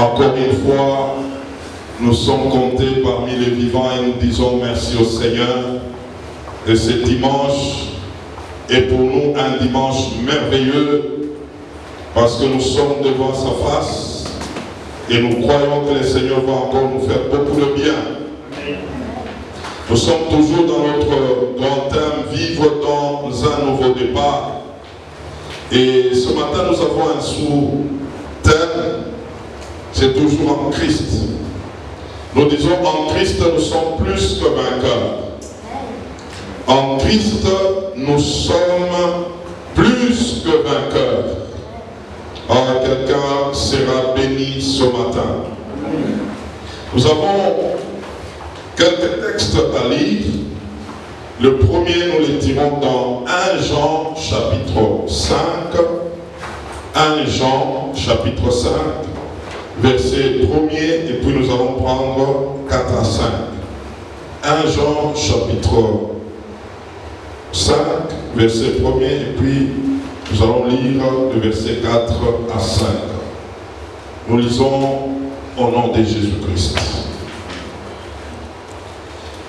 Encore une fois, nous sommes comptés parmi les vivants et nous disons merci au Seigneur de ce dimanche est pour nous un dimanche merveilleux parce que nous sommes devant sa face et nous croyons que le Seigneur va encore nous faire beaucoup de bien. Nous sommes toujours dans notre grand thème, vivre dans un nouveau départ. Et ce matin, nous avons un sous-thème, c'est toujours en Christ. Nous disons en Christ, nous sommes plus que vainqueurs. En Christ, nous sommes plus que vainqueurs. Alors, quelqu'un sera béni ce matin. Nous avons quelques textes à lire. Le premier, nous les tirons dans 1 Jean chapitre 5. 1 Jean chapitre 5, verset 1er, et puis nous allons prendre 4 à 5. 1 Jean chapitre 5, verset 1er, et puis nous allons lire le verset 4 à 5. Nous lisons au nom de Jésus-Christ.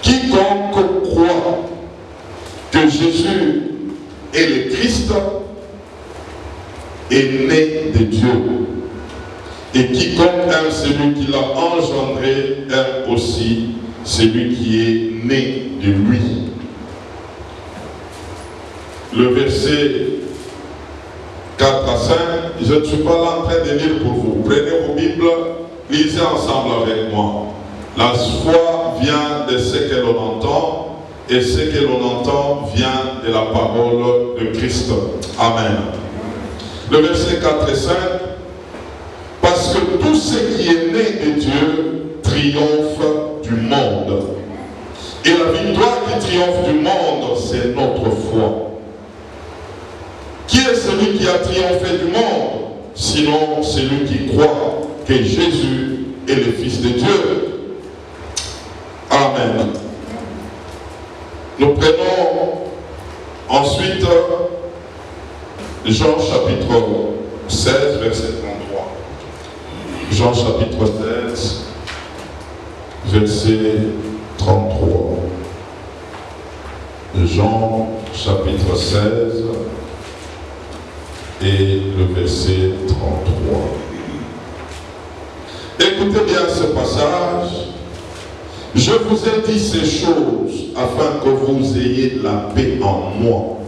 Quiconque croit que Jésus est le Christ est né de Dieu. Et quiconque aime celui qui l'a engendré aime aussi celui qui est né de lui. Le verset 4 à 5, je ne suis pas là en train de lire pour vous. Prenez vos Bibles, lisez ensemble avec moi. La foi vient de ce que l'on entend, et ce que l'on entend vient de la parole de Christ. Amen. Le verset 4 et 5, parce que tout ce qui est né de Dieu triomphe du monde. Et la victoire qui triomphe du monde, c'est notre foi. Qui est celui qui a triomphé du monde? Sinon, celui qui croit que Jésus est le Fils de Dieu. Amen. Nous prenons ensuite Jean chapitre 16, verset 33. Jean chapitre 16, verset 33. Jean chapitre 16 et le verset 33. Écoutez bien ce passage. Je vous ai dit ces choses afin que vous ayez la paix en moi.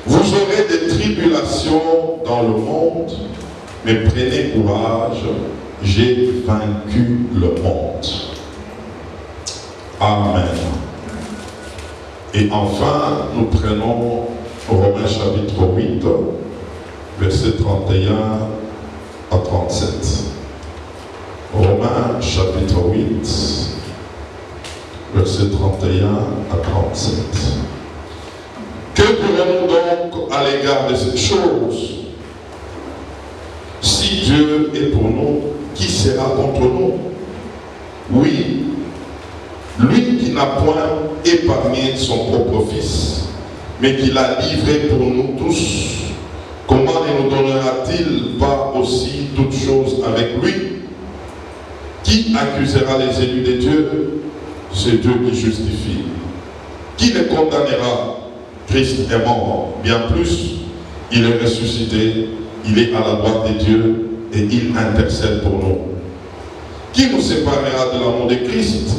Vous aurez des tribulations dans le monde, mais prenez courage, j'ai vaincu le monde. Amen. Et enfin, nous prenons Romains chapitre 8, verset 31 à 37. Romains chapitre 8, verset 31 à 37. Que dirons-nous donc à l'égard de cette chose? Si Dieu est pour nous, qui sera contre nous? Oui, lui qui n'a point épargné son propre Fils, mais qui l'a livré pour nous tous, comment ne nous donnera-t-il pas aussi toutes choses avec lui? Qui accusera les élus de Dieu? C'est Dieu qui justifie. Qui les condamnera? Christ est mort. Bien plus, il est ressuscité, il est à la droite de Dieu et il intercède pour nous. Qui nous séparera de l'amour de Christ?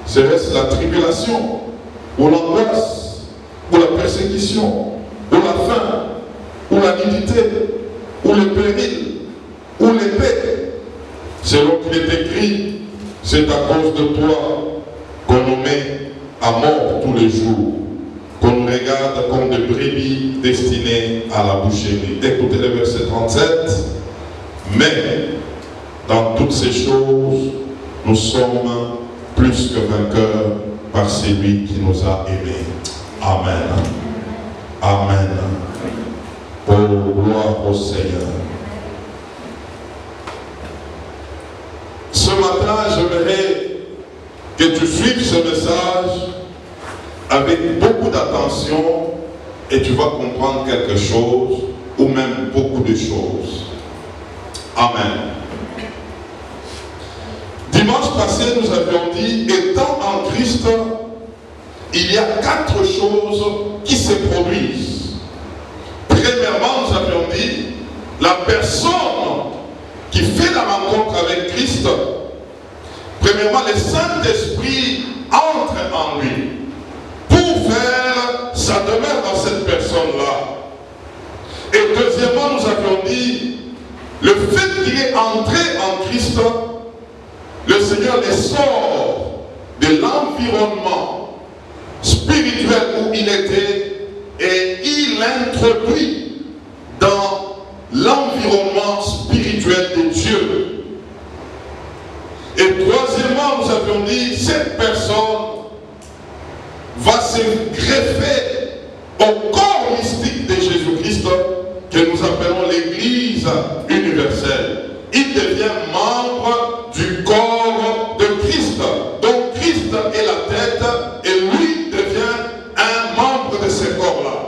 Serait-ce la tribulation, ou l'angoisse, ou la persécution, ou la faim, ou la nudité, ou le péril, ou l'épée? Selon qu'il est écrit, c'est à cause de toi qu'on nous met à mort tous les jours, qu'on nous regarde comme des brebis destinées à la boucherie. Écoutez le verset 37. Mais dans toutes ces choses, nous sommes plus que vainqueurs par celui qui nous a aimés. Amen. Amen. Oh, gloire au Seigneur. Ce matin, j'aimerais que tu suives ce message avec beaucoup d'attention et tu vas comprendre quelque chose ou même beaucoup de choses. Amen. passé, nous avions dit, étant en Christ, il y a 4 choses qui se produisent. Premièrement, nous avions dit, la personne qui fait la rencontre avec Christ, premièrement, le Saint-Esprit entre en lui pour faire sa demeure dans cette personne-là. Et deuxièmement, nous avions dit, le fait qu'il est entré en Christ, le Seigneur les sort de l'environnement spirituel où il était et il l'introduit dans l'environnement spirituel de Dieu. Et troisièmement, nous avions dit, cette personne va se greffer au corps mystique de Jésus-Christ que nous appelons l'Église universelle. Il devient membre du corps de Christ. Donc Christ est la tête et lui devient un membre de ce corps-là.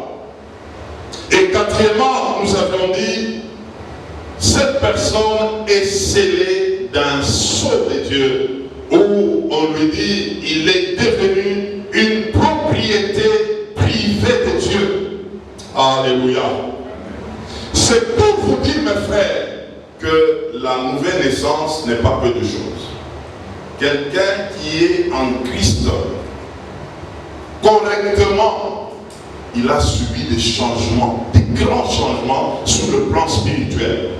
Et quatrièmement, nous avions dit, cette personne est scellée d'un sceau de Dieu, où on lui dit, il est devenu une propriété privée de Dieu. Alléluia. C'est pour vous dire, mes frères, que la nouvelle naissance n'est pas peu de choses. Quelqu'un qui est en Christ, correctement, il a subi des changements, des grands changements sur le plan spirituel.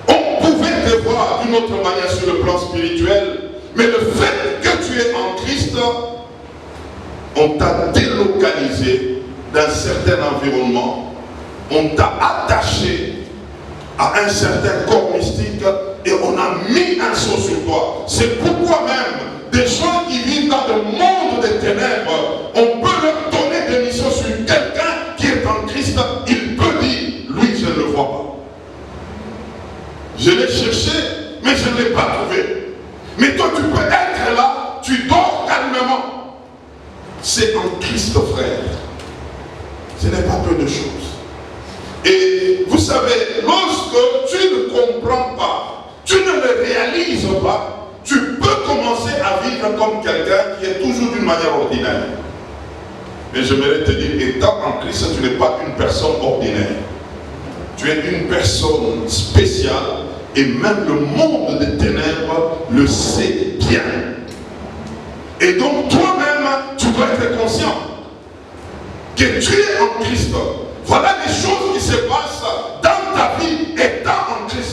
On pouvait te voir d'une autre manière sur le plan spirituel, mais le fait que tu es en Christ, on t'a délocalisé d'un certain environnement, on t'a attaché à un certain corps mystique et on a mis un sceau sur toi. C'est pourquoi même des gens qui vivent dans le monde des ténèbres, on peut leur donner des missions sur quelqu'un qui est en Christ. Il peut dire, lui je ne le vois pas. Je l'ai cherché, mais je ne l'ai pas trouvé. Mais toi tu peux être là, tu dors calmement. C'est en Christ, frère. Ce n'est pas peu de choses. Et vous savez, lorsque tu ne comprends pas, tu ne le réalises pas, tu peux commencer à vivre comme quelqu'un qui est toujours d'une manière ordinaire. Mais j'aimerais te dire, étant en Christ, tu n'es pas une personne ordinaire. Tu es une personne spéciale et même le monde des ténèbres le sait bien. Et donc toi-même, tu dois être conscient que tu es en Christ. Voilà les choses qui se passent dans ta vie étant en Christ.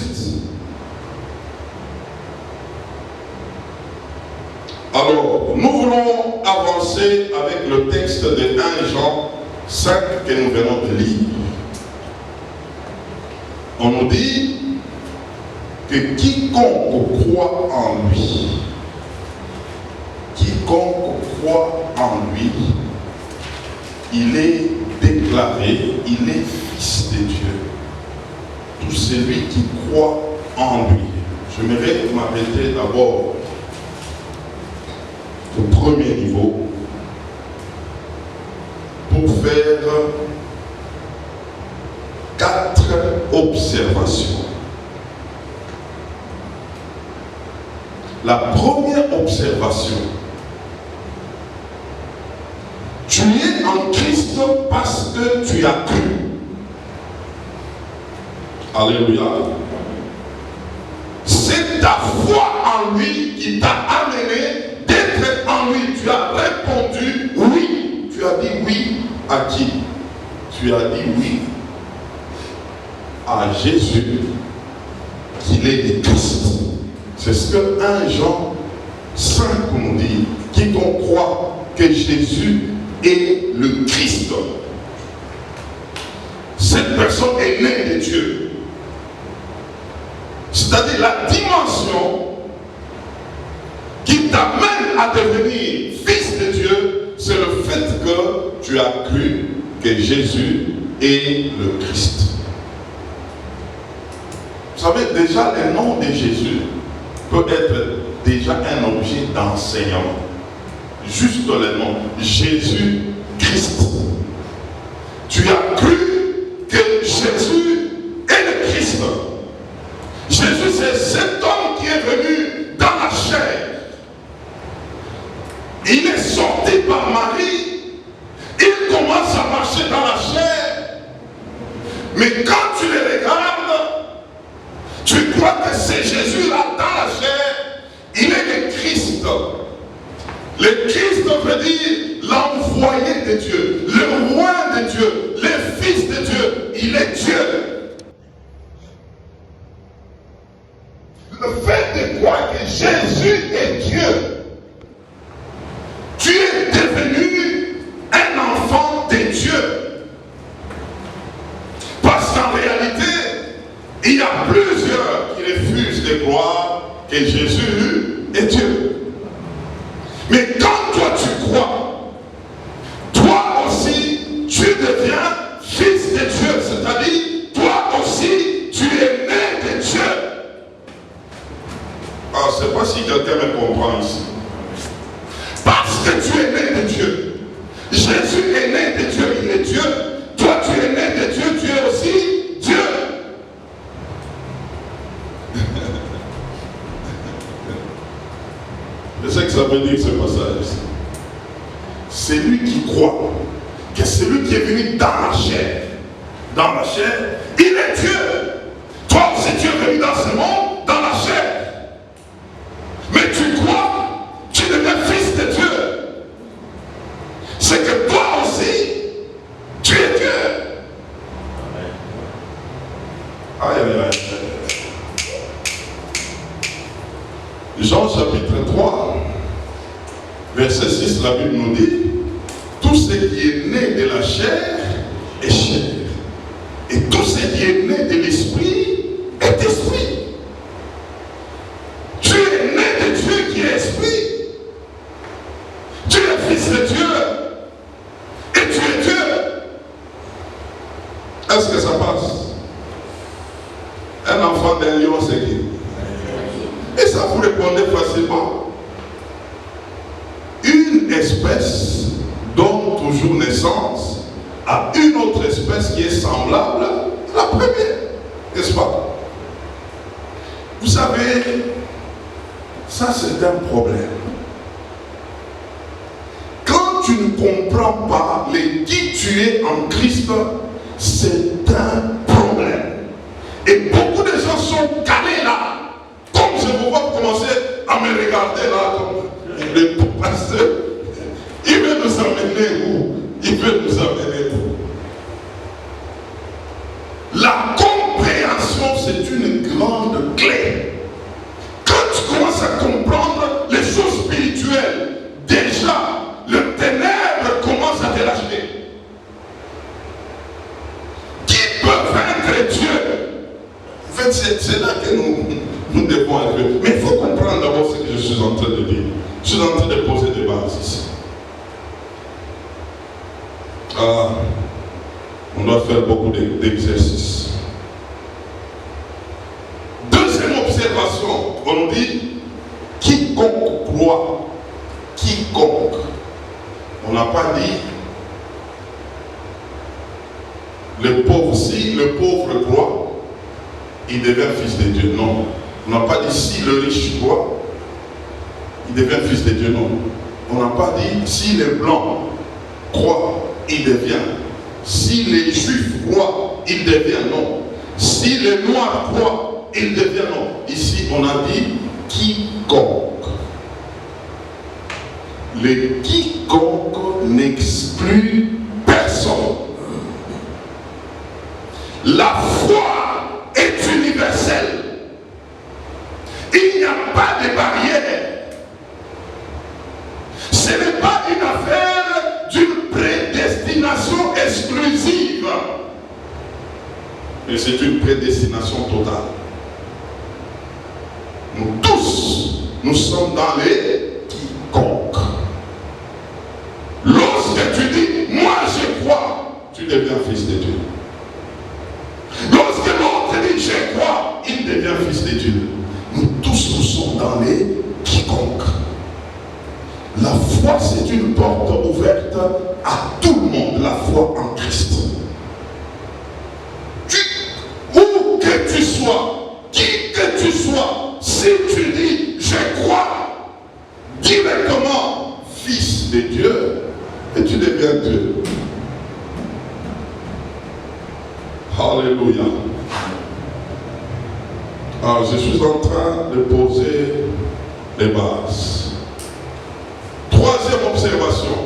Alors, nous voulons avancer avec le texte de 1 Jean 5 que nous venons de lire. On nous dit que quiconque croit en lui, il est déclaré, il est fils de Dieu. Tout celui qui croit en lui. J'aimerais m'arrêter d'abord au premier niveau pour faire 4 observations. La première observation, tu es en Christ parce que tu as cru. Alléluia. C'est ta foi en lui qui t'a amené d'être en lui. Tu as répondu oui. Tu as dit oui à qui? Tu as dit oui à Jésus, qu'il est le Christ. C'est ce que 1 Jean 5 nous dit. Quiconque croit que Jésus est le Christ, cette personne est née de Dieu. C'est-à-dire la dimension qui t'amène à devenir fils de Dieu, c'est le fait que tu as cru que Jésus est le Christ. Vous savez, déjà le nom de Jésus peut être déjà un objet d'enseignement. Juste le nom, Jésus-Christ. Tu as cru que Jésus est le Christ. Jésus, c'est cet homme qui est venu dans la chair. il est sorti par Marie, il commence à marcher dans la chair. Mais quand tu les regardes, tu crois que c'est Jésus là dans la chair. Il est le Christ. Le Christ veut dire l'envoyé de Dieu, le roi de Dieu, le fils de Dieu. Il est Dieu. Le fait de croire que Jésus est Dieu, tu es devenu un enfant de Dieu. Parce qu'en réalité, il y a plusieurs qui refusent de croire que Jésus est Dieu. Mais quand toi tu crois, toi aussi tu deviens fils de Dieu. C'est-à-dire, toi aussi tu es né de Dieu. Alors, je ne sais pas si quelqu'un me comprend ici. Parce que tu es né de Dieu. Jésus est né de Dieu, il est Dieu. Toi tu es né de Dieu, tu es aussi Dieu. Je sais que ça veut dire ce passage. C'est lui qui croit que c'est lui qui est venu dans la chair. Dans la chair, il est Dieu. Toi aussi tu es venu dans ce monde, dans la chair. Mais tu crois, tu deviens fils de Dieu. C'est que toi aussi, tu es Dieu. Aïe, aïe, aïe. Jean chapitre 3, verset 6, la Bible nous dit, tout ce qui est né de la chair est chair. Et tout ce qui est né de l'esprit est esprit. Tu es né de Dieu qui est esprit. Tu es fils de Dieu. Et tu es Dieu. Est-ce que ça passe? Un enfant d'un lion, c'est qui? Et ça vous répondez facilement. Une espèce donne toujours naissance à une autre espèce qui est semblable à la première. N'est-ce pas? Vous savez, ça c'est un problème. Quand tu ne comprends pas les qui tu es en Christ, c'est un problème. Et beaucoup de gens sont calés là. Comme je vous vois commencer à me regarder là, comme le pasteur, il veut nous amener où? Il veut nous amener où? La compréhension, c'est une grande clé. Quand tu commences à comprendre les choses spirituelles, déjà, le ténèbre commence à te lâcher. Qui peut vaincre Dieu? En fait, c'est là que nous devons être. Mais il faut comprendre d'abord ce que je suis en train de dire. Je suis en train de poser des bases ici. On doit faire beaucoup d'exercices. Deuxième observation, on nous dit quiconque croit, quiconque. On n'a pas dit le pauvre, si le pauvre croit, il devient fils de Dieu. Non. On n'a pas dit si le riche croit, il devient fils de Dieu. Non. On n'a pas dit si les blancs croient, il devient. Si les juifs croient, il devient. Non. Si les noirs croient, il devient. Non. Ici, on a dit quiconque. Le quiconque n'exclut personne. La foi est universelle. Il n'y a pas de barrière. Ce n'est pas une affaire d'une prédestination exclusive. Mais c'est une prédestination totale. Nous tous, nous sommes dans les quiconques. Lorsque tu dis, moi je crois, tu deviens fils de Dieu. Lorsque l'autre dit, je crois, il devient fils de Dieu. Nous tous, nous sommes dans les quiconques. La foi, c'est une porte ouverte à tout le monde, la foi en Christ. Où que tu sois, qui que tu sois, si tu dis, je crois, directement, fils de Dieu et tu deviens Dieu. Alléluia. Alors, je suis en train de poser les bases. Troisième observation.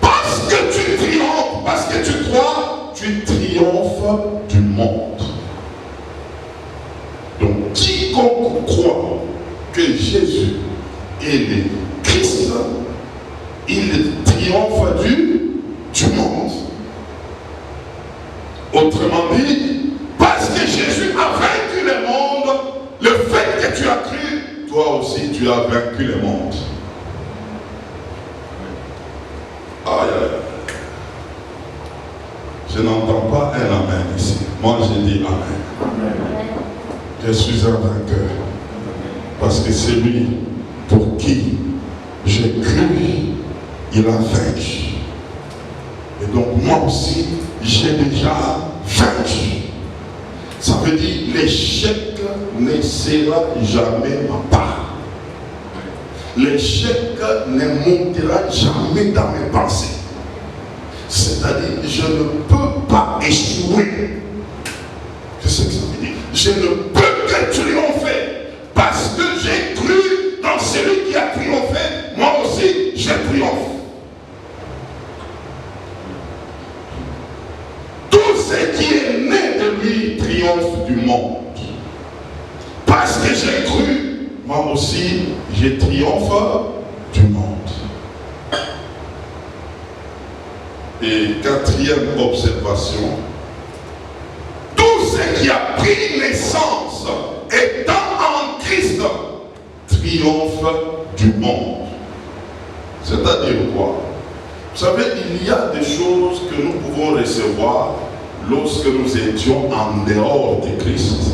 Parce que tu triomphes, parce que tu crois, tu triomphes du monde. Donc, quiconque croit que Jésus est le Christ, il triomphe du monde. Autrement dit, parce que Jésus a vaincu le monde, le fait que tu as cru, toi aussi tu as vaincu le monde. Aïe, aïe, aïe. Je n'entends pas un amen ici. Moi je dis amen. Amen. Je suis un vainqueur. Parce que c'est lui pour qui j'ai cru, il a vaincu. Et donc moi aussi, j'ai déjà vaincu. Ça veut dire l'échec ne sera jamais ma part. L'échec ne montera jamais dans mes pensées. C'est-à-dire, je ne peux pas échouer. Qu'est-ce que ça veut dire? Je ne peux que triompher. Parce que j'ai cru dans celui qui a triomphé, moi aussi, je triomphe. Tout ce qui est né de lui triomphe du monde. Parce que j'ai cru, moi aussi, je triomphe du monde. Et quatrième observation, tout ce qui a pris naissance étant en Christ triomphe du monde. C'est-à-dire quoi? Vous savez, il y a des choses que nous pouvons recevoir lorsque nous étions en dehors de Christ.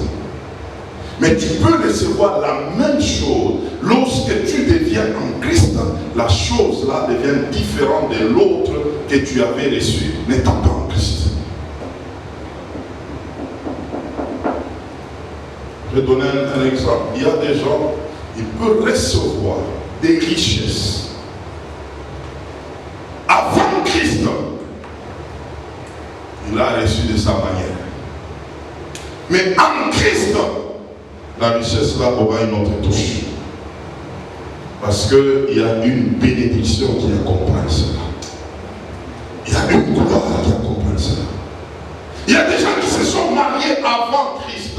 Mais tu peux recevoir la même chose lorsque tu deviens en Christ. La chose là devient différente de l'autre que tu avais reçu n'étant pas en Christ. Je vais donner un exemple. Il y a des gens, ils peuvent recevoir des richesses avant Christ. Il a reçu de sa manière. Mais en Christ, la richesse là aura une autre touche. Parce qu'il y a une bénédiction qui accompagne cela. Il y a une gloire qui accompagne cela. Il y a des gens qui se sont mariés avant Christ.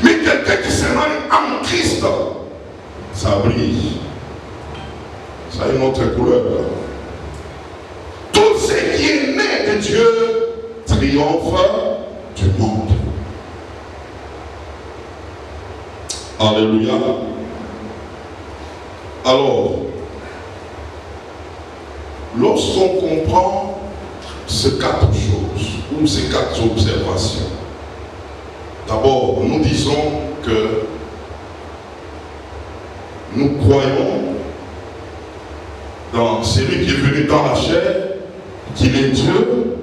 Mais quelqu'un qui se marie en Christ, ça brille. Ça a une autre couleur. Tout ce qui est né de Dieu triomphe du monde. Alléluia. Alors, lorsqu'on comprend ces quatre choses, ou ces quatre observations, d'abord, nous disons que nous croyons dans celui qui est venu dans la chair, qu'il est Dieu,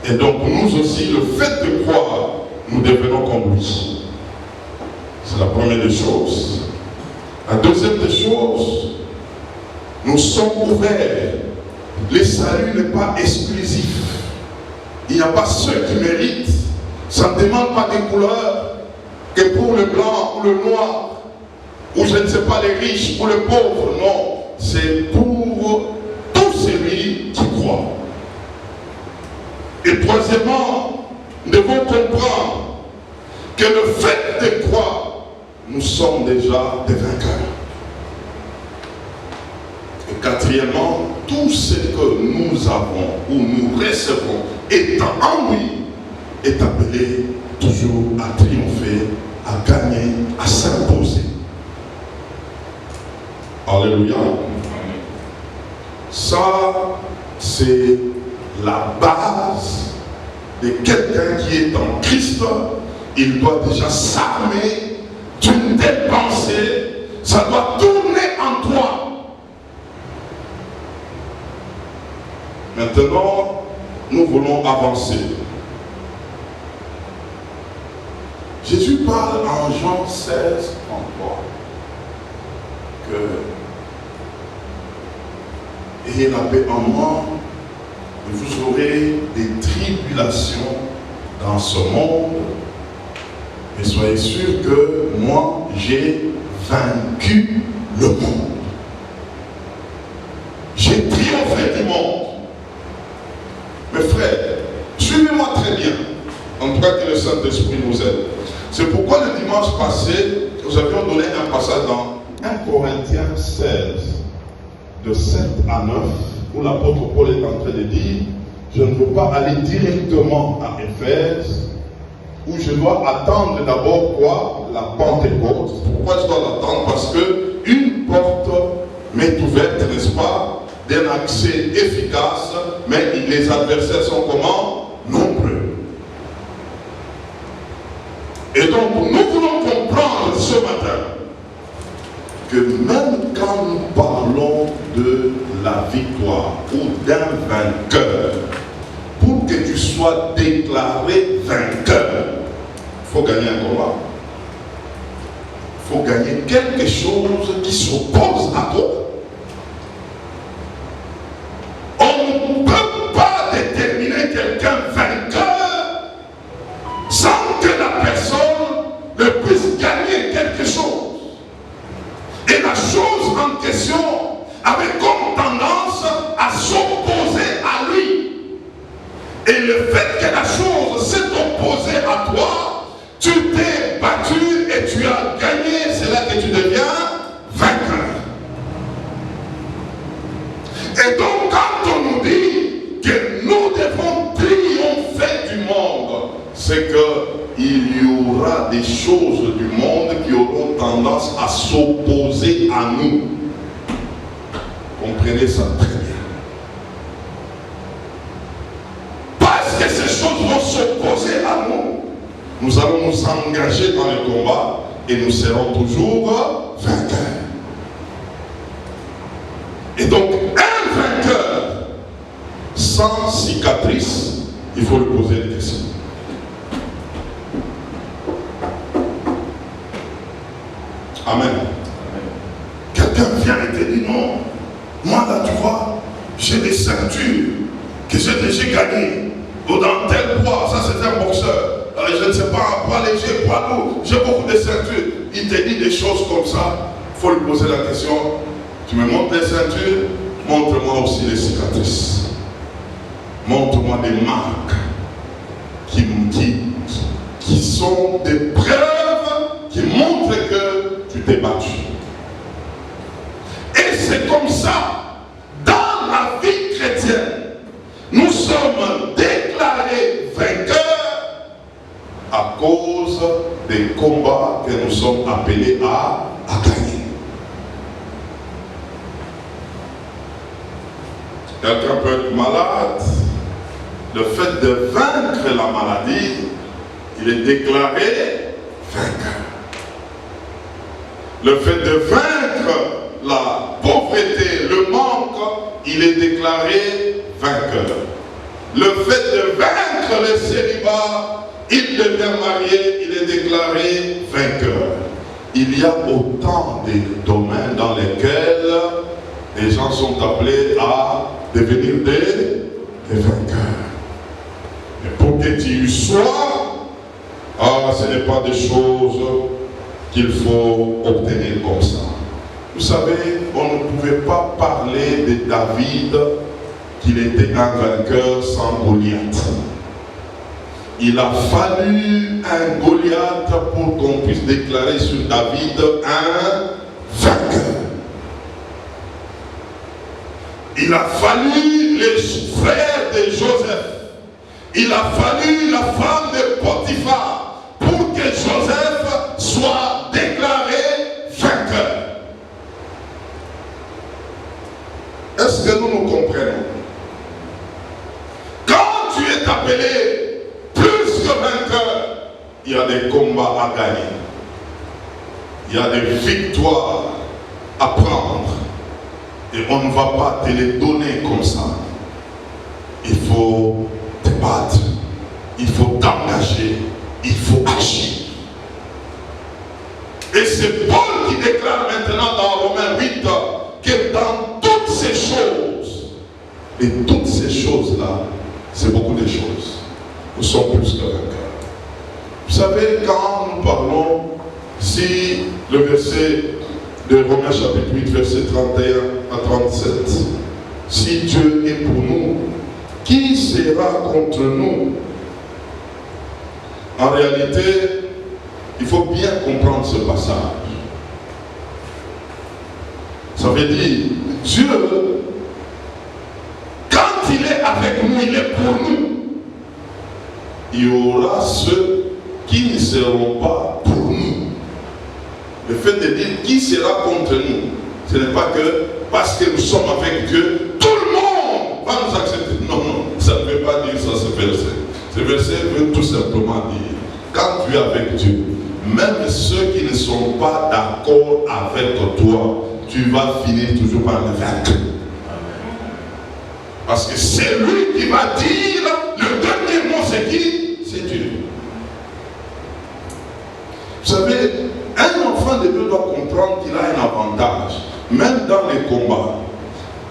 et donc nous aussi, le fait de croire, nous devenons comme lui. C'est la première des choses. La deuxième des choses, nous sommes ouverts. Le salut n'est pas exclusif. Il n'y a pas ceux qui méritent. Ça ne demande pas des couleurs que pour le blanc ou le noir, ou je ne sais pas les riches ou les pauvres. Non, c'est pour tout celui qui croit. Et troisièmement, nous devons comprendre que le fait de croire, nous sommes déjà des vainqueurs. Et quatrièmement, tout ce que nous avons ou nous recevons étant en lui est appelé toujours à triompher, à gagner, à s'imposer. Alléluia. Ça, c'est la base de quelqu'un qui est en Christ. Il doit déjà s'armer d'une telle pensée, ça doit tourner en toi. Maintenant, nous voulons avancer. Jésus parle en Jean 16, 33 que ayez la paix en moi, et vous aurez des tribulations dans ce monde. Et soyez sûrs que moi, j'ai vaincu le monde. J'ai triomphé du monde. Mes frères, suivez-moi très bien. En tout cas, que le Saint-Esprit nous aide. C'est pourquoi le dimanche passé, nous avions donné un passage dans 1 Corinthiens 16, de 7 à 9, où l'apôtre Paul est en train de dire, je ne veux pas aller directement à Éphèse, où je dois attendre d'abord quoi? La Pentecôte. Pourquoi je dois l'attendre? Parce que une porte m'est ouverte, n'est-ce pas, d'un accès efficace, mais les adversaires sont comment? Nombreux. Et donc, nous voulons comprendre ce matin que même quand nous parlons de la victoire ou d'un vainqueur, pour que tu sois déclaré vainqueur, il faut gagner un combat. Il faut gagner quelque chose qui s'oppose à toi. On ne peut pas déterminer quelqu'un vainqueur sans que la personne ne puisse gagner quelque chose. Et la chose en question avait comme tendance à s'opposer à lui. Et le fait que la chose s'est opposée à toi, tu t'es battu et tu as gagné, c'est là que tu deviens vainqueur. Et donc quand on nous dit que nous devons triompher du monde, c'est qu'il y aura des choses du monde qui auront tendance à s'opposer à nous. Comprenez ça très bien. Parce que ces choses vont s'opposer à nous, nous allons nous engager dans le combat et nous serons toujours vainqueurs. Et donc, un vainqueur sans cicatrice, il faut lui poser des questions. Amen. Quelqu'un vient et te dit non, moi là tu vois, j'ai des ceintures que j'ai déjà gagnées. Ou dans tel poids, ça c'est un boxeur. Je ne sais pas, poids léger, poids lourd, j'ai beaucoup de ceintures. Il te dit des choses comme ça, il faut lui poser la question. Tu me montres les ceintures, montre-moi aussi les cicatrices. Montre-moi des marques qui sont des preuves qui montrent que tu t'es battu. Et c'est comme ça, dans la vie chrétienne, nous sommes déclarés vainqueurs à cause des combats que nous sommes appelés à gagner. Quelqu'un peut être malade. Le fait de vaincre la maladie, il est déclaré vainqueur. Le fait de vaincre la pauvreté, le manque, il est déclaré vainqueur. Le fait de vaincre le célibat, il devient marié, il est déclaré vainqueur. Il y a autant de domaines dans lesquels les gens sont appelés à devenir des vainqueurs. Mais pour que tu y sois, ce n'est pas des choses qu'il faut obtenir comme ça. Vous savez, on ne pouvait pas parler de David qu'il était un vainqueur sans Goliath. Il a fallu un Goliath pour qu'on puisse déclarer sur David un vainqueur. Il a fallu les frères de Joseph. Il a fallu la femme de Potiphar pour que Joseph soit déclaré vainqueur. Est-ce que nous nous comprenons? Quand tu es appelé plus que vainqueur, il y a des combats à gagner. Il y a des victoires à prendre. Et on ne va pas te les donner comme ça. Il faut te battre. Il faut t'engager. Il faut agir. Et c'est Paul qui déclare maintenant dans Romains 8 que dans toutes ces choses, Et toutes ces choses-là, c'est beaucoup de choses. Nous sommes plus que vainqueurs. Vous savez, quand nous parlons, si le verset de Romains chapitre 8, verset 31 à 37, si Dieu est pour nous, qui sera contre nous? En réalité, il faut bien comprendre ce passage. Ça veut dire, Dieu, quand il est avec nous, il est pour nous. Il y aura ceux qui ne seront pas pour nous. Le fait de dire qui sera contre nous, ce n'est pas que parce que nous sommes avec Dieu, tout le monde va nous accepter. Non, non, ça ne veut pas dire ça, ce verset. Ce verset veut tout simplement dire, quand tu es avec Dieu, même ceux qui ne sont pas d'accord avec toi, tu vas finir toujours par le vaincre. Parce que c'est lui qui va dire, le dernier mot c'est qui? C'est Dieu. Vous savez, un enfant de Dieu doit comprendre qu'il a un avantage, même dans les combats.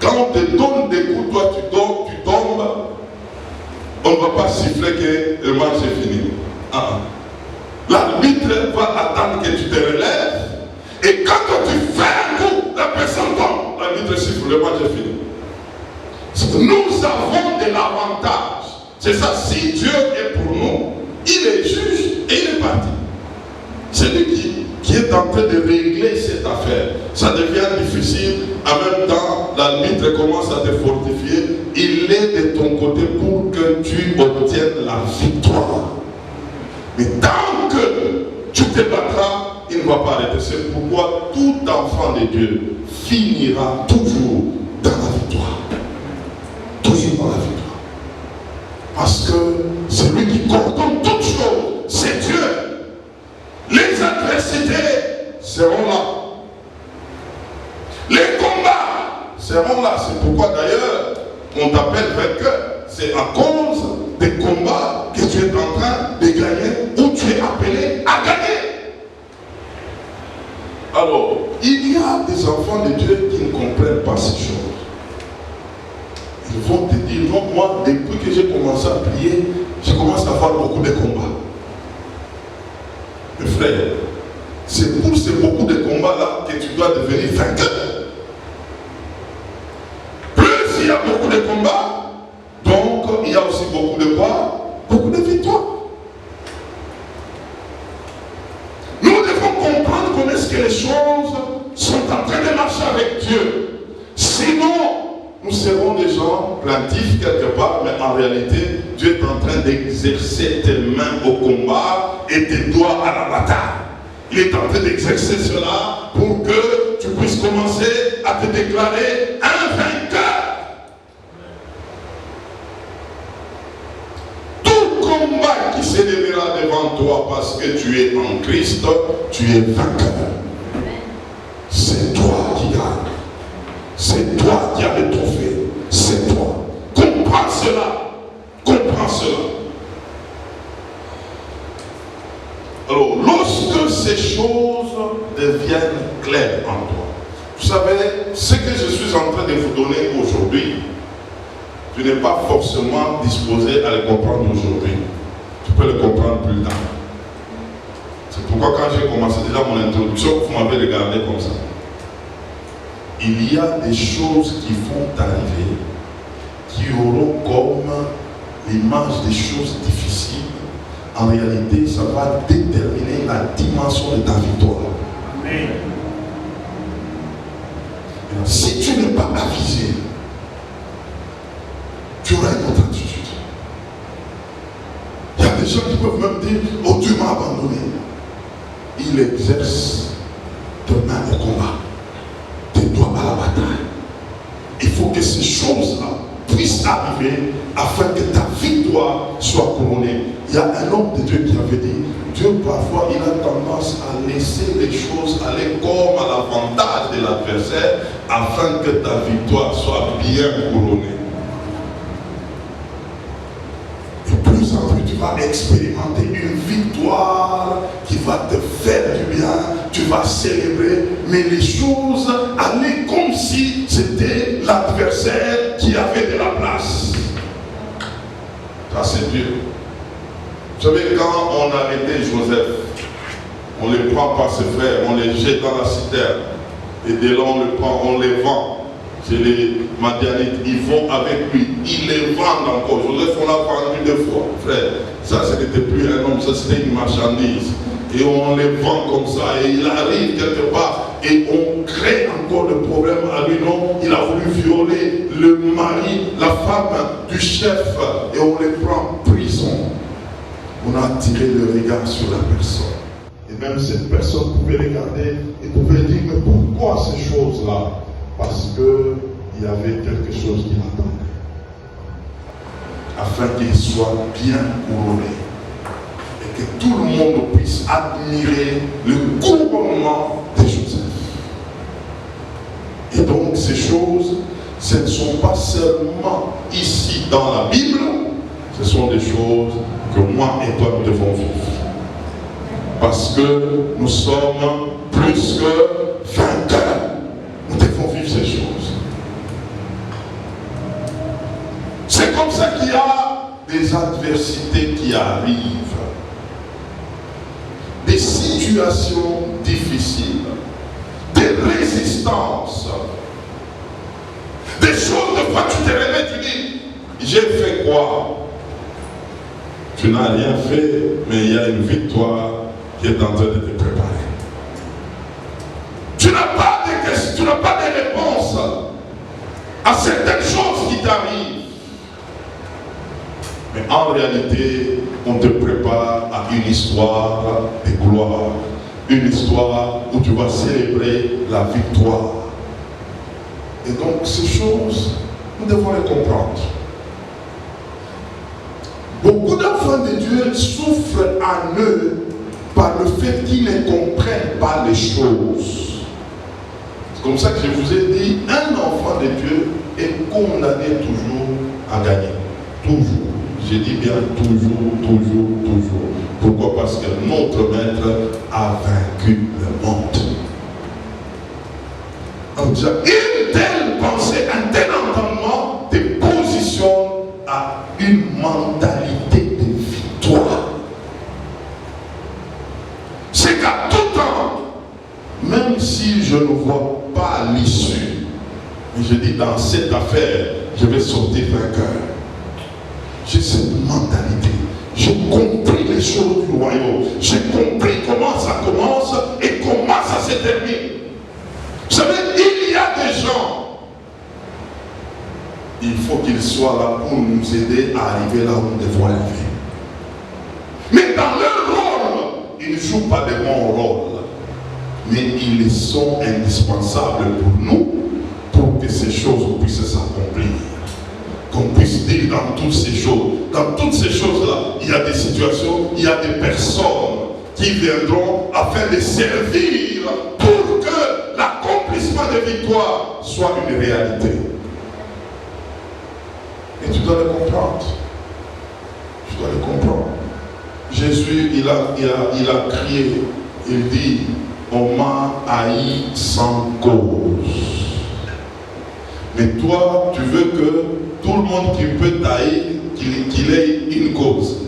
Quand on te donne des coups, toi tu tombes, on ne va pas siffler que le match est fini. L'arbitre va attendre que tu te relèves, et quand tu fais un coup, la personne tombe, l'arbitre siffle, le match est fini. Nous avons de l'avantage. C'est ça, si Dieu est pour nous, il est juge et il est parti. C'est lui qui est en train de régler cette affaire. Ça devient difficile. En même temps, l'arbitre commence à te fortifier. Il est de ton côté pour que tu obtiennes la victoire. Mais tant que tu te battras, il ne va pas arrêter. C'est pourquoi tout enfant de Dieu finira toujours dans la victoire. Toujours dans la victoire. Parce que c'est lui qui coordonne toutes choses. C'est Dieu. Les adversités seront là. Les combats seront là. C'est pourquoi d'ailleurs on t'appelle vainqueur. C'est à cause des combats que tu es en train de gagner ou tu es appelé à gagner. Alors, il y a des enfants de Dieu qui ne comprennent pas ces choses. Ils vont te dire, non, moi, depuis que j'ai commencé à prier, je commence à avoir beaucoup de combats. Mes frères, c'est pour ces beaucoup de combats-là que tu dois devenir vainqueur. Plus il y a beaucoup de combats, donc il y a aussi beaucoup de quoi? Beaucoup de victoires. Nous devons comprendre comment est-ce que les choses sont en train de marcher avec Dieu. Sinon, nous serons des gens plaintifs quelque part, mais en réalité, Dieu est en train d'exercer tes mains au combat et tes doigts à la bataille. Il est en train d'exercer cela pour que tu puisses commencer à te déclarer un vainqueur. Tout combat qui s'élèvera devant toi parce que tu es en Christ, tu es vainqueur. C'est toi qui gagne. C'est toi qui as le trophée. C'est toi. Comprends cela. Comprends cela. Alors, lorsque ces choses deviennent claires en toi, vous savez, ce que je suis en train de vous donner aujourd'hui, tu n'es pas forcément disposé à le comprendre aujourd'hui. Tu peux le comprendre plus tard. C'est pourquoi quand j'ai commencé déjà mon introduction, vous m'avez regardé comme ça. Il y a des choses qui vont arriver qui auront comme l'image des choses difficiles. En réalité, ça va déterminer la dimension de ta victoire. Amen. Si tu n'es pas avisé, tu auras une autre attitude. Il y a des gens qui peuvent même dire, oh Dieu m'a abandonné. Il exerce tes mains au combat. À la bataille. Il faut que ces choses-là puissent arriver afin que ta victoire soit couronnée. Il y a un homme de Dieu qui avait dit, Dieu parfois il a tendance à laisser les choses aller comme à l'avantage de l'adversaire afin que ta victoire soit bien couronnée. Et plus en plus tu vas expérimenter une victoire qui va te faire du bien, tu vas célébrer, mais les choses allaient comme si c'était l'adversaire qui avait de la place. on a arrêté Joseph, on les prend par ses frères, on les jette dans la citerne. Et dès là, on le prend, on les vend. C'est les Madianites, ils vont avec lui, ils les vendent encore. Joseph, on l'a vendu 2 fois, frère. Ça, ce n'était plus un homme, ça c'était une marchandise. Et on les vend comme ça, et il arrive quelque part, et on crée encore le problème à lui. Non, il a voulu violer le mari, la femme du chef, et on les prend en prison. On a attiré le regard sur la personne. Et même cette personne pouvait regarder et pouvait dire, mais pourquoi ces choses-là? Parce qu'il y avait quelque chose qui l'attendait. Afin qu'il soit bien couronné. Et que tout le monde puisse admirer le couronnement de Joseph. Et donc ces choses, ce ne sont pas seulement ici dans la Bible, ce sont des choses que moi et toi nous devons vivre. Parce que nous sommes plus que vainqueurs. Nous devons vivre ces choses. C'est comme ça qu'il y a des adversités qui arrivent. Des situations difficiles. Des résistances. Des choses, de fois tu te réveilles, tu dis, j'ai fait quoi? Tu n'as rien fait, mais il y a une victoire qui est en train de te préparer. Tu n'as pas de questions, tu n'as pas de réponses à certaines choses qui t'arrivent. Mais en réalité, on te prépare à une histoire de gloire. Une histoire où tu vas célébrer la victoire. Et donc ces choses, nous devons les comprendre. Beaucoup d'enfants de Dieu souffrent en eux par le fait qu'ils ne comprennent pas les choses. C'est comme ça que je vous ai dit, un enfant de Dieu est condamné toujours à gagner. Toujours. J'ai dit bien toujours. Pourquoi? Parce que notre maître a vaincu le monde. En disant, une telle pensée, un tel entendement te positionne à une mentalité de victoire. C'est qu'à tout temps, même si je ne vois pas l'issue, je dis dans cette affaire, je vais sortir vainqueur. J'ai cette mentalité. J'ai compris les choses du royaume. J'ai compris comment ça commence et comment ça se termine. Vous savez, il y a des gens, il faut qu'ils soient là pour nous aider à arriver là où nous devons arriver. Mais dans leur rôle, ils ne jouent pas de bons rôles. Mais ils sont indispensables pour nous, pour que ces choses puissent s'accomplir. Qu'on puisse dire dans toutes ces choses-là, il y a des situations, il y a des personnes qui viendront afin de servir pour que l'accomplissement des victoires soit une réalité. Et tu dois le comprendre. Tu dois le comprendre. Jésus, il a crié, il dit, on m'a haï sans cause. Mais toi, tu veux que tout le monde qui peut tailler, qu'il ait une cause.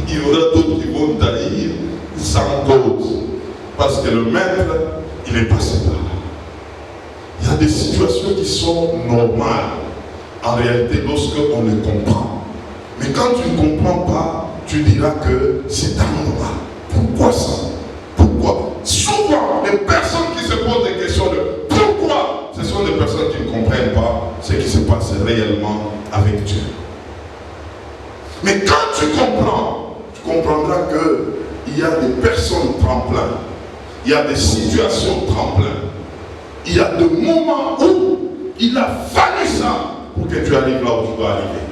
Il y aura d'autres qui vont tailler sans cause. Parce que le maître, il est passé par là. Il y a des situations qui sont normales. En réalité, lorsqu'on les comprend. Mais quand tu ne comprends pas, tu diras que c'est anormal. Pourquoi ça? Pourquoi? Souvent, les personnes qui se posent des questions de pourquoi, ce sont des personnes qui ne comprennent pas ce qui se passe réellement avec Dieu. Mais quand tu comprends, tu comprendras qu'il y a des personnes tremplins, il y a des situations tremplins, il y a des moments où il a fallu ça pour que tu arrives là où tu dois arriver.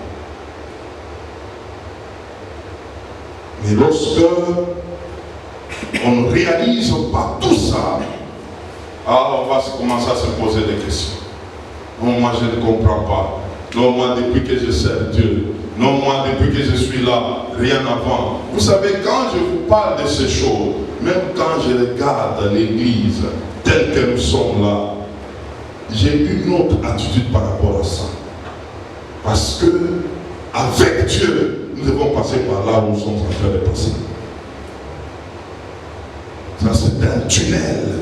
Mais lorsque on ne réalise pas tout ça, alors on va commencer à se poser des questions. Non, moi je ne comprends pas. Non, moi depuis que je sers Dieu. Non, moi depuis que je suis là, rien avant. Vous savez, quand je vous parle de ces choses, même quand je regarde l'église telle que nous sommes là, j'ai une autre attitude par rapport à ça. Parce que avec Dieu, nous devons passer par là où nous sommes en train de passer. Ça, c'est un tunnel.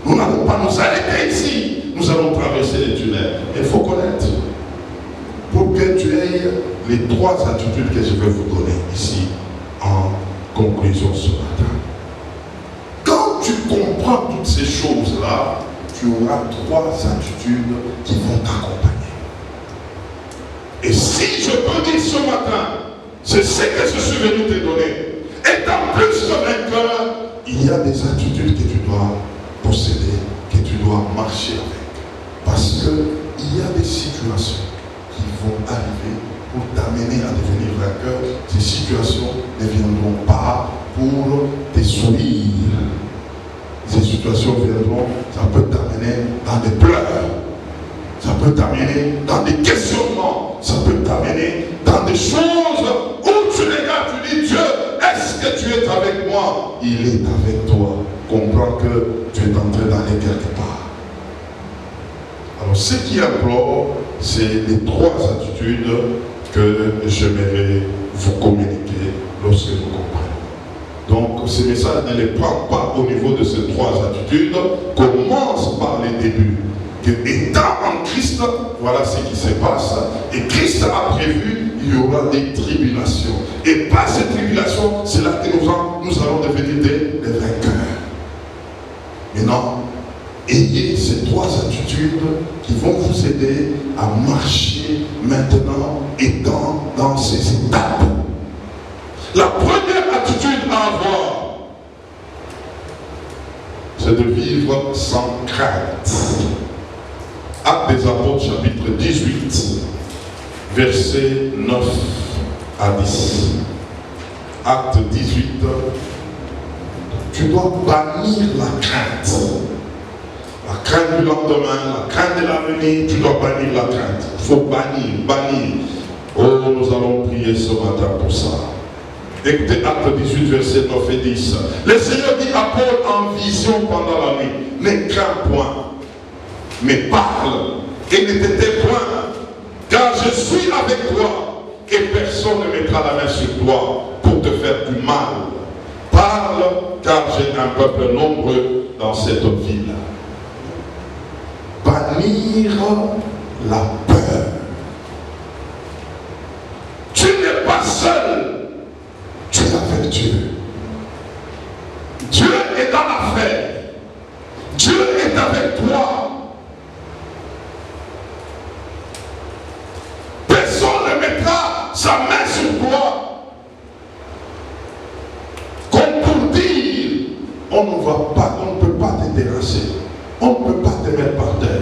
Nous n'allons pas nous arrêter ici. Nous allons traverser les tunnels. Il faut connaître. Pour que tu aies les 3 attitudes que je vais vous donner ici en conclusion ce matin. Quand tu comprends toutes ces choses-là, tu auras 3 attitudes qui vont t'accompagner. Et si je peux dire ce matin, c'est ce que je suis venu te donner. Étant plus que vainqueur, il y a des attitudes que tu dois posséder, que tu dois marcher avec. Parce qu'il y a des situations qui vont arriver pour t'amener à devenir vainqueur. Ces situations ne viendront pas pour te souiller. Ces situations viendront, ça peut t'amener dans des pleurs. Ça peut t'amener dans des questionnements. Ça peut t'amener dans des choses où tu regardes, tu dis Dieu, est-ce que tu es avec moi? Il est avec toi. Comprends que tu es en train d'aller quelque part. Alors ce qui implore, c'est les 3 attitudes que j'aimerais vous communiquer lorsque vous comprenez. Donc ce message ne les prend pas au niveau de ces 3 attitudes. Commence par les débuts. Que étant en Christ, voilà ce qui se passe. Et Christ a prévu, il y aura des tribulations. Et par ces tribulations, c'est là que nous allons devenir des vainqueurs. Maintenant, ayez ces 3 attitudes qui vont vous aider à marcher maintenant et dans ces étapes. La première attitude à avoir, c'est de vivre sans crainte. Actes des Apôtres, chapitre 18, versets 9 à 10. Acte 18, tu dois bannir la crainte. La crainte du lendemain, la crainte de l'avenir, tu dois bannir la crainte. Il faut bannir. Oh, nous allons prier ce matin pour ça. Écoutez, Acte 18, versets 9 et 10. Le Seigneur dit à Paul en vision pendant la nuit, ne crains point, mais parle et ne te tais point, car je suis avec toi et personne ne mettra la main sur toi pour te faire du mal. Parle, car j'ai un peuple nombreux dans cette ville. Bannir la peur. Tu n'es pas seul, tu es avec Dieu. Dieu est dans l'affaire. Dieu est avec toi. Sa main sur toi, comme pour dire, on ne peut pas te terrasser, on ne peut pas te mettre par terre.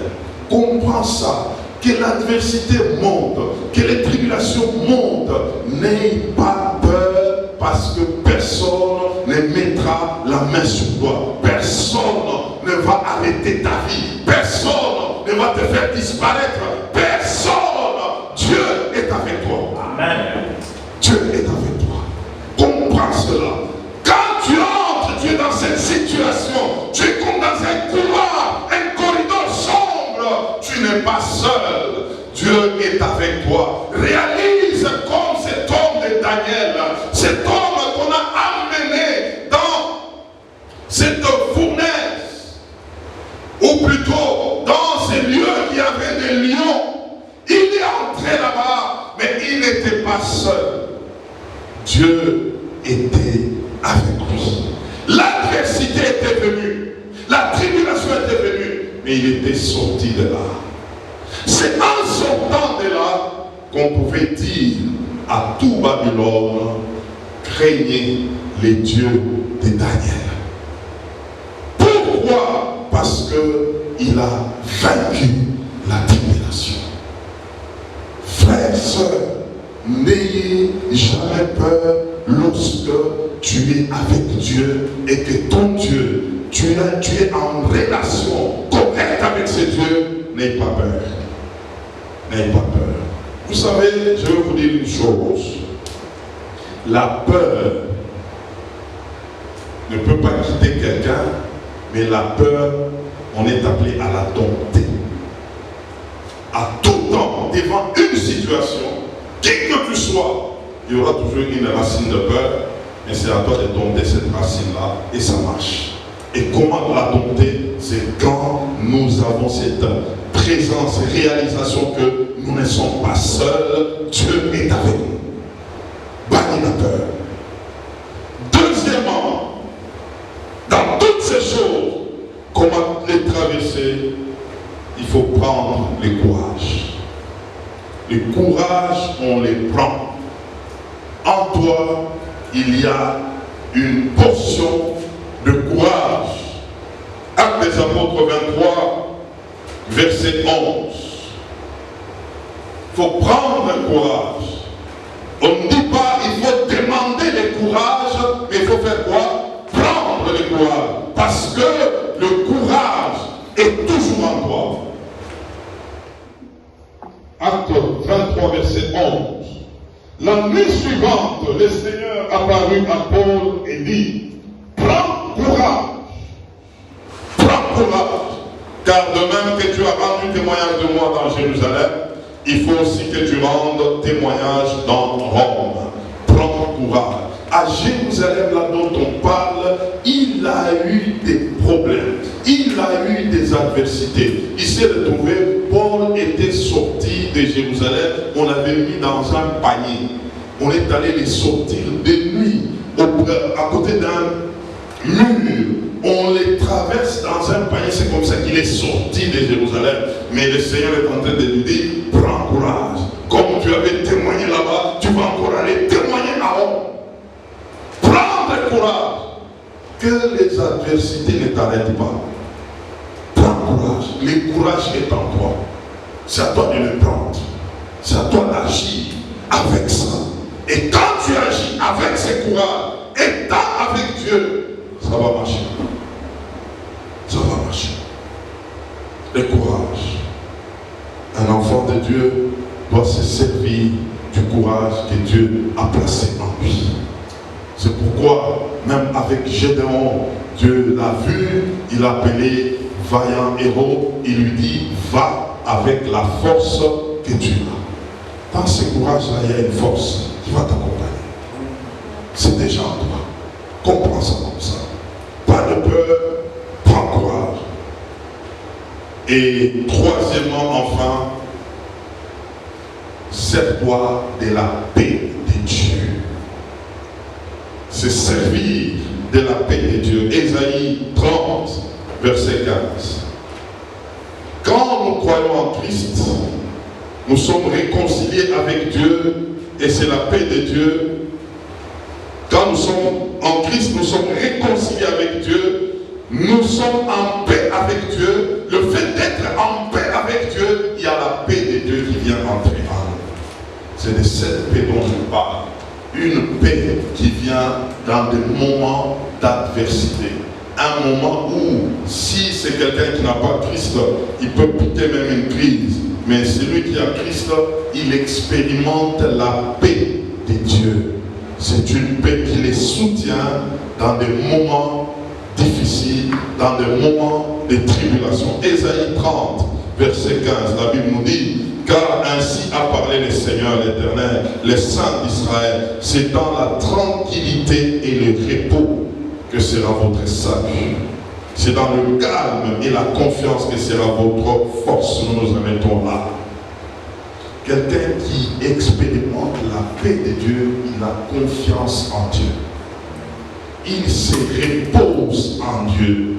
Comprends ça, que l'adversité monte, que les tribulations montent, n'aie pas peur, parce que personne ne mettra la main sur toi, personne ne va arrêter ta vie, personne ne va te faire disparaître, personne. Dieu est avec toi. Amen. Dieu est avec toi. Comprends cela. Quand tu entres, tu es dans cette situation. Tu es comme dans un couloir, un corridor sombre. Tu n'es pas seul. Dieu est avec toi. Réalise comme cet homme de Daniel. Cet homme qu'on a amené dans cette fournaise. Ou plutôt dans ces lieux qui avaient des lions. Il est entré là-bas, mais il n'était pas seul. Dieu était avec lui. L'adversité était venue, la tribulation était venue, mais il était sorti de là. C'est en sortant de là qu'on pouvait dire à tout Babylone, craignez les dieux de Daniel. Pourquoi? Parce qu'il a vaincu la tribulation. Frères, sœurs, n'ayez jamais peur lorsque tu es avec Dieu et que ton Dieu, tu es en relation correcte avec ce Dieu. N'ayez pas peur. N'ayez pas peur. Vous savez, je vais vous dire une chose. La peur ne peut pas quitter quelqu'un, mais la peur, on est appelé à la dompter. À tout temps, devant une situation, qui que tu sois, il y aura toujours une racine de peur, mais c'est à toi de dompter cette racine-là, et ça marche. Et comment la dompter? C'est quand nous avons cette présence, réalisation que nous ne sommes pas seuls, Dieu est avec nous. Bannis la peur. Deuxièmement, dans toutes ces choses, comment les traverser? Il faut prendre le courage. Le courage, on les prend. En toi, il y a une portion de courage. Actes des Apôtres 23, verset 11. Il faut prendre le courage. On ne dit pas il faut demander le courage, mais il faut faire quoi? Prendre le courage. Parce que le courage est toujours en toi. Acte 23, verset 11. La nuit suivante, le Seigneur apparut à Paul et dit, prends courage. Prends courage. Car de même que tu as rendu témoignage de moi dans Jérusalem, il faut aussi que tu rendes témoignage dans Rome. Prends courage. À Jérusalem, là dont on parle, il a eu des problèmes. Il a eu des adversités. Il s'est retrouvé, Paul était sorti de Jérusalem, on l'avait mis dans un panier. On est allé les sortir de nuit, à côté d'un mur. On les traverse dans un panier, c'est comme ça qu'il est sorti de Jérusalem. Mais le Seigneur est en train de lui dire, prends courage. Comme tu avais témoigné là-bas, tu vas encore aller témoigner à Rome. Prends le courage. Que les adversités ne t'arrêtent pas. Prends courage. Le courage est en toi. C'est à toi de le prendre. C'est à toi d'agir avec ça. Et quand tu agis avec ce courage, étant avec Dieu, ça va marcher. Ça va marcher. Le courage. Un enfant de Dieu doit se servir du courage que Dieu a placé en lui. C'est pourquoi, même avec Gédéon, Dieu l'a vu, il l'a appelé vaillant héros, il lui dit, va avec la force que tu as. Dans ce courage-là, il y a une force qui va t'accompagner. C'est déjà en toi. Comprends ça comme ça. Pas de peur, prends courage. Et troisièmement, enfin, sers-toi de la paix de Dieu. C'est servir de la paix de Dieu. Ésaïe 30, verset 15. Quand nous croyons en Christ, nous sommes réconciliés avec Dieu et c'est la paix de Dieu. Quand nous sommes en Christ, nous sommes réconciliés avec Dieu. Nous sommes en paix avec Dieu. Le fait d'être en paix avec Dieu, il y a la paix de Dieu qui vient entrer en nous. C'est de cette paix dont je parle. Une paix qui vient dans des moments d'adversité. Un moment où, si c'est quelqu'un qui n'a pas Christ, il peut piquer même une crise. Mais celui qui a Christ, il expérimente la paix de Dieu. C'est une paix qui les soutient dans des moments difficiles, dans des moments de tribulation. Ésaïe 30, verset 15, la Bible nous dit, car ainsi a parlé le Seigneur l'Éternel, le Saint d'Israël, c'est dans la tranquillité et le repos que sera votre salut. C'est dans le calme et la confiance que sera votre force. Nous nous arrêtons là. Quelqu'un qui expérimente la paix de Dieu, il a confiance en Dieu. Il se repose en Dieu.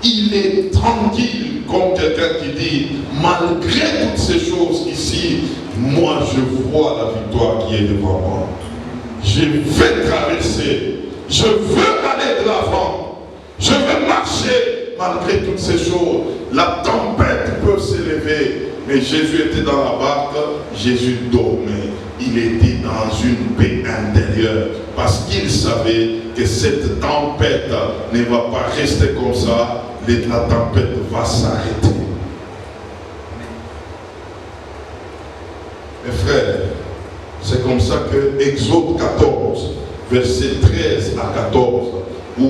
Il est tranquille, comme quelqu'un qui dit, malgré toutes ces choses ici, moi je vois la victoire qui est devant moi. Je vais traverser, je veux aller de l'avant, je veux marcher malgré toutes ces choses. La tempête peut s'élever, mais Jésus était dans la barque, Jésus dormait. Il était dans une paix intérieure parce qu'il savait que cette tempête ne va pas rester comme ça. La tempête va s'arrêter. Mes frères, c'est comme ça que Exode 14, verset 13 à 14, où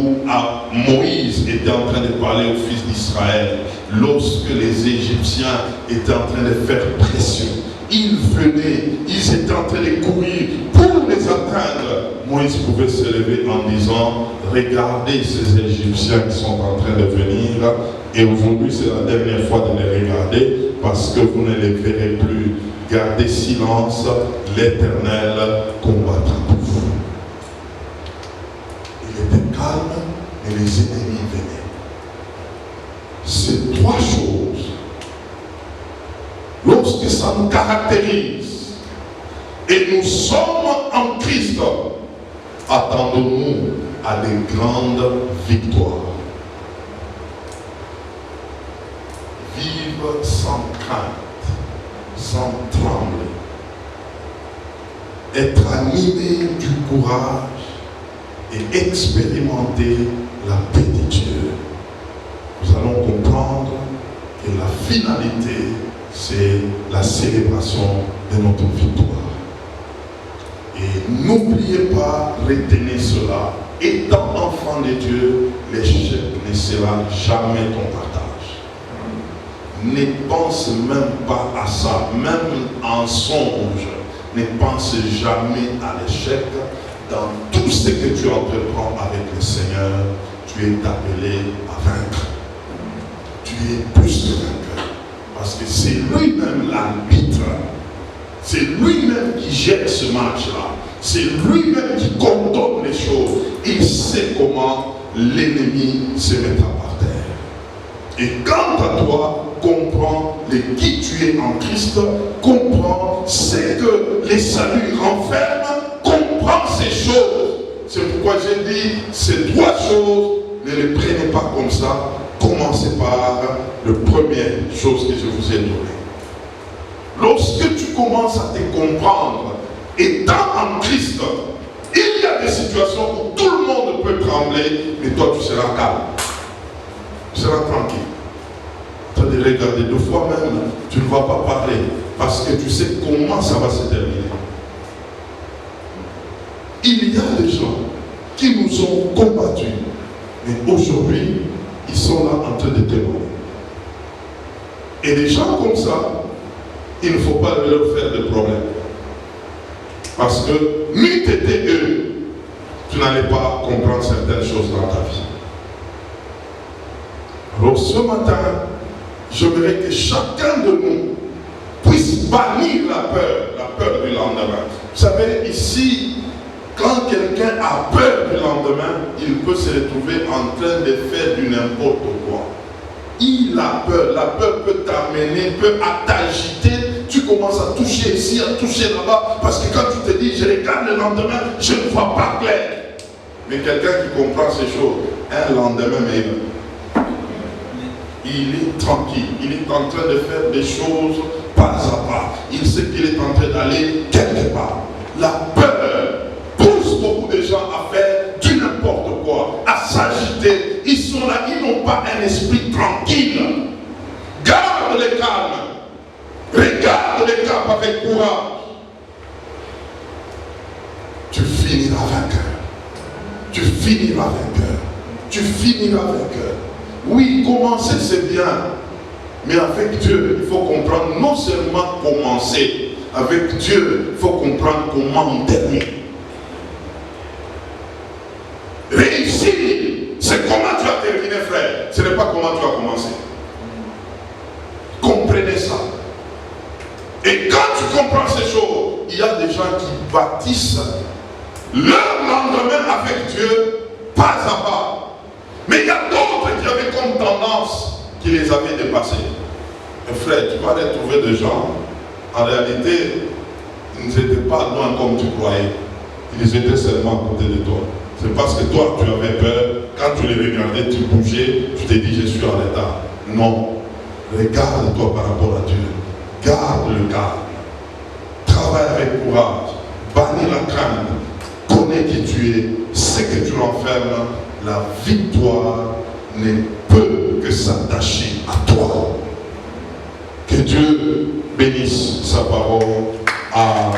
Moïse était en train de parler aux fils d'Israël, lorsque les Égyptiens étaient en train de faire pression. Ils venaient, ils étaient en train de courir pour pour les atteindre, Moïse pouvait se lever en disant, regardez ces Égyptiens qui sont en train de venir, et aujourd'hui c'est la dernière fois de les regarder, parce que vous ne les verrez plus. Gardez silence, l'Éternel combattra pour vous. Il était calme et les ennemis venaient. Ces trois choses, lorsque ça nous caractérise, et nous sommes en Christ, attendons-nous à des grandes victoires. Vivre sans crainte, sans trembler, être animé du courage et expérimenter la paix de Dieu. Nous allons comprendre que la finalité, c'est la célébration de notre victoire. Et n'oubliez pas, retenez cela, étant enfant de Dieu, l'échec ne sera jamais ton partage. Ne pense même pas à ça, même en songe, ne pense jamais à l'échec. Dans tout ce que tu entreprends avec le Seigneur, tu es appelé à vaincre. Tu es plus que vainqueur. Parce que c'est lui-même l'arbitre. C'est lui-même qui gère ce match-là. C'est lui-même qui coordonne les choses. Il sait comment l'ennemi se mettra par terre. Et quant à toi, comprends qui tu es en Christ, comprends ce que les saluts renferment, comprends ces choses. C'est pourquoi j'ai dit, ces trois choses, ne les prenez pas comme ça. Commencez par la première chose que je vous ai donnée. Lorsque tu commences à te comprendre, étant en Christ, il y a des situations où tout le monde peut trembler, mais toi tu seras calme. Tu seras tranquille. Tu as de regarder deux fois même, tu ne vas pas parler, parce que tu sais comment ça va se terminer. Il y a des gens qui nous ont combattus, mais aujourd'hui, ils sont là en train de témoigner. Et des gens comme ça, il ne faut pas leur faire de problème. Parce que, n'eût été eux, tu n'allais pas comprendre certaines choses dans ta vie. Alors ce matin, j'aimerais que chacun de nous puisse bannir la peur du lendemain. Vous savez, ici, quand quelqu'un a peur du lendemain, il peut se retrouver en train de faire du n'importe quoi. Il a peur, la peur peut t'amener, peut t'agiter. Tu commences à toucher ici, à toucher là-bas, parce que quand tu te dis, je regarde le lendemain, je ne vois pas clair. Mais quelqu'un qui comprend ces choses, un lendemain même, il est tranquille, il est en train de faire des choses pas à pas. Il sait qu'il est en train d'aller quelque part. La peur pousse beaucoup de gens à faire du n'importe quoi, à s'agiter. Ils sont là, ils n'ont pas un esprit tranquille. Garde le calme. Regarde les cap avec courage. Tu finiras vainqueur. Tu finiras vainqueur. Tu finiras vainqueur. Oui, commencer c'est bien. Mais avec Dieu, il faut comprendre non seulement commencer. Avec Dieu, il faut comprendre comment on termine. Réussir, c'est comment tu as terminé, frère. Ce n'est pas comment tu as commencé. Comprenez ça. Et quand tu comprends ces choses, il y a des gens qui bâtissent leur lendemain avec Dieu, pas à pas. Mais il y a d'autres qui avaient comme tendance, qui les avaient dépassés. Et frère, tu vas retrouver des gens, en réalité, ils n'étaient pas loin comme tu croyais. Ils étaient seulement à côté de toi. C'est parce que toi, tu avais peur. Quand tu les regardais, tu bougeais, tu t'es dit, je suis en état. Non. Regarde-toi par rapport à Dieu. Garde le calme. Travaille avec courage. Bannis la crainte. Connais qui tu es. Ce que tu renfermes. La victoire ne peut que s'attacher à toi. Que Dieu bénisse sa parole. Amen.